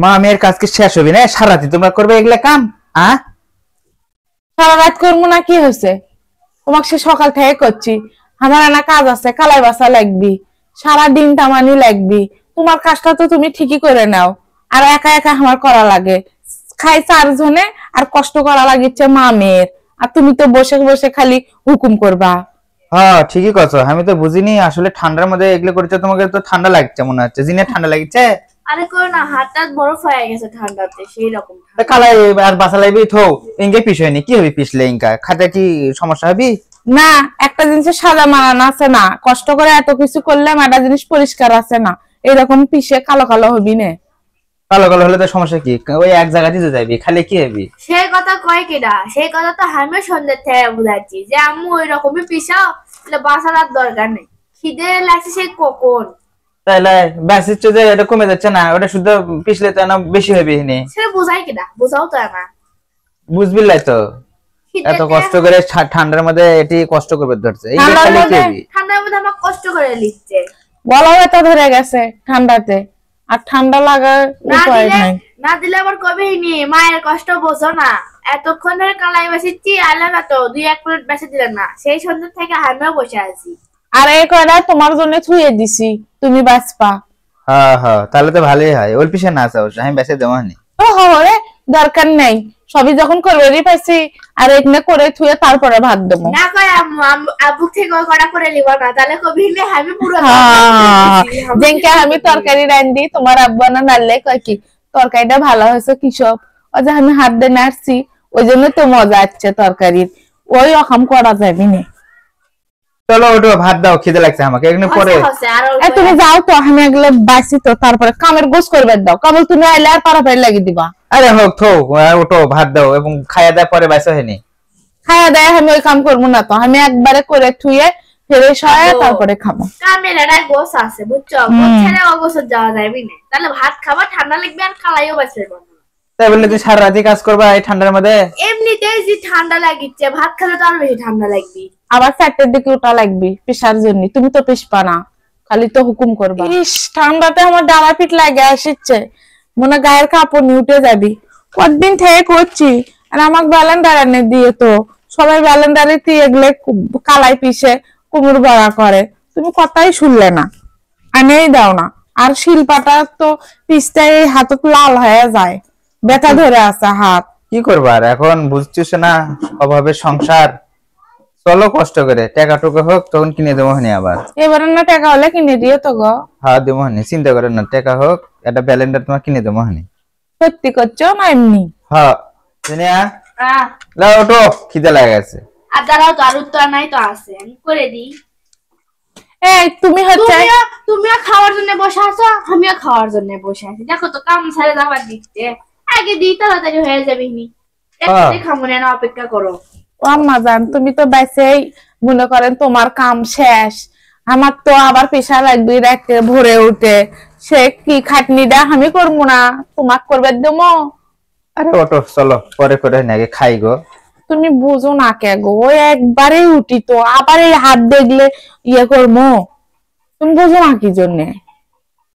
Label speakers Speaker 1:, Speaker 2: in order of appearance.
Speaker 1: মা মেয়ের কাজ কি শেষ হবে না? সারাদিন তোমরা করবে এগুলা কাম?
Speaker 2: সারা রাত করবো না, কি হয়েছে? তোমাকে সে সকাল থেকে করছি, আমার না কাজ আছে, কালাই বাসা লাগবি, সারা দিন তামানি লাগবি। তোমার কাজটা তো তুমি ঠিকই করে নাও, আর একা একা আমার করা লাগে। খাই 4 জনে আর কষ্ট করা লাগিচ্ছে মা মেয়ের, আর তুমি তো বসে বসে খালি হুকুম করবা।
Speaker 1: হ্যাঁ ঠিকই কথা, আমি তো বুঝিনি আসলে ঠান্ডার মধ্যে এগুলো করেছে। তোমাকে তো ঠান্ডা লাগছে মনে হচ্ছে, জিনে ঠান্ডা লাগছে।
Speaker 3: আরে করো না, হাতটা বরফ হয়ে গেছে ঠান্ডাতে, সেই রকম।
Speaker 1: কালাই আর বাসা লাগবি থো, ইঙ্গে পিস হয়নি, কি হবে পিছলে ইঙ্কা খাতে কি সমস্যা হবে?
Speaker 2: না, একটা জিনিসের সাদা মানানো আছে না, কষ্ট করে এত কিছু করলে একটা জিনিস পরিষ্কার আছে না, এরকম পিছে কালো কালো হবি না।
Speaker 1: কালো কালো হলে তো সমস্যা কি? ওই এক জায়গা দিতে যাবি, খালি কি হবি?
Speaker 3: সেই কথা কয় কেডা? সেই কথা তো আমিও সন্ধ্যে থেকে বুঝাচ্ছি যে আম্মু ওই রকমই পিসাও, বাসার আর দরকার নেই। খিদে লাগছে সেই কখন।
Speaker 1: তাইলে ব্যাসিস যে এটা কমে যাচ্ছে না, ওটা শুধু পিছলে তো না বেশি হবে নি।
Speaker 3: সেটা বুঝাই কেডা? বুঝাও তো আমার।
Speaker 1: বুঝবি তো এত কষ্ট করে ঠান্ডার মধ্যে এটি কষ্ট করবে ধরছে, এই
Speaker 2: ঠান্ডার
Speaker 1: খালি কি
Speaker 2: মধ্যে
Speaker 1: হবি?
Speaker 3: ঠান্ডার মধ্যে আমার কষ্ট করে লিখছে।
Speaker 2: গলা ব্যথা ধরে গেছে ঠান্ডাতে, আর ঠান্ডা লাগার উপায় নাই।
Speaker 3: না দিলে আবার কবে নি, মায়ের কষ্ট বোঝো না। এতক্ষণ ধরে কালাই বসেছি, আলাম এত 2-1 প্লেট বেঁচে দিলেন না, সেই সন্ধ্যা থেকে আমিও বসে আছি।
Speaker 2: আর এই কয়টা তোমার জন্য থুয়ে দিছি, তুমি বাঁচপা।
Speaker 1: হ্যাঁ হ্যাঁ, তাহলে তো ভালোই হয়। ওর পিছে না চাও, আমি বেঁচে দেবো নি।
Speaker 2: ও হরে, দরকার নেই, সবই যখন করবেরই পাইছি, আর এখানে করে থুয়ে তারপরে ভাত দেবো।
Speaker 3: না কয় আব্বু থেকে কড়া করে লিব না, তাহলে কবি নে আমি পুরো
Speaker 2: যেনকে আমি তরকারি রান্ধি, তোমার আব্বা না নাড়লে কয় কি তরকারিটা ভালো হয়েছে কিসব, ও যে আমি হাত দিয়ে নাড়ছি, ওই জন্য তো মজা আসছে তরকারির, ওই রকম করা যাবি না।
Speaker 1: চলো ওঠো, ভাত দাও, খিদে লাগছে আমাকে। এখানে পরে
Speaker 2: তুমি যাও তো, আমি এগুলো বাসি তো, তারপরে কামের গোস করবে দাও, কেবল তুমি আইলে আর পারাপারি লাগিয়ে দিবা।
Speaker 1: আরে হোক থো, ওঠো ভাত দাও এবং খাইয়া দেয় পরে বাইসা হয়নি।
Speaker 2: খাইয়া দেয় আমি ওই কাম করবো না তো, আমি একবারে করে থুয়ে ফেরে সয়ে তারপরে খাবো।
Speaker 3: কামের একটা গোস আছে বুঝছো, গোস ছেড়ে ও গোস যাওয়া যাবে না, তাহলে ভাত খাবা ঠান্ডা লাগবে আর কালাইও বাঁচবে না।
Speaker 1: তাই বললে তুই সারা রাতি কাজ করবা এই ঠান্ডার মধ্যে?
Speaker 3: এমনিতেই যে ঠান্ডা লাগিচ্ছে, ভাত খেলে তো আরো বেশি ঠান্ডা লাগবে।
Speaker 2: আবার ফ্যাটের দিকে ওটা লাগবে পেশার জন্য, তুমি তো পেশপা না, খালি তো হুকুম করবা। ইস, ঠান্ডাতে আমার ডালা পিঠ লাগে আসছে, মনে গায়ের কাপড় নিয়ে উঠে যাবি। কতদিন থেকে করছি, আর আমার ব্যালেন্ডার এনে দিয়ে তো সবাই ব্যালেন্ডারে এগুলো কালাই পিষে কুমড় বড়া করে, তুমি কথাই শুনলে না, আনেই দাও না। আর শিলপাটা তো পিসটাই হাতত লাল হয়ে যায়, ব্যথা ধরে আছে হাত।
Speaker 1: কি করবা আর এখন, বুঝছিস না অভাবে সংসার। চলো কষ্ট করে টাকা টুকু হোক তখন কিনে দেবো হনি আবার।
Speaker 2: এবারে না টাকা হলে কিনে দিও তো গো।
Speaker 1: হ্যাঁ দেবো হনি, চিন্তা করেন না, টাকা হোক একটা ব্যালেন্ডার তোমার কিনে দেবো হনি।
Speaker 2: সত্যি করছো না এমনি?
Speaker 1: হ্যাঁ জিনিয়া, লাও ওঠো, খিদে লাগে গেছে।
Speaker 3: আর দাঁড়াও তো, আর উত্তর নাই তো, আছে আমি করে দিই।
Speaker 2: এই তুমি হচ্ছে
Speaker 3: তুমিও খাওয়ার জন্য বসে আছো, আমিও খাওয়ার জন্য বসে আছি। দেখো তো কাম সারে যাবার দিচ্ছে, আগে দিই তাড়াতাড়ি হয়ে যাবে নি। একটু খামো না, অপেক্ষা করো।
Speaker 2: ও আম্মা জান, তুমি তো বেঁচেই মনে করেন তোমার কাম শেষ, আমার তো আবার পেশা লাগবে রাতে ভোরে উঠে, সে কি খাটনিটা আমি করবো না, তোমাক করবে দেবো।
Speaker 1: আরে ওঠো চলো পরে করে আগে খাই গো।
Speaker 2: তুমি বুঝো না কে গো, ওই একবারে উঠি তো আবার এই হাত দেখলে ইয়ে করবো, তুমি বুঝো না কি জন্যে।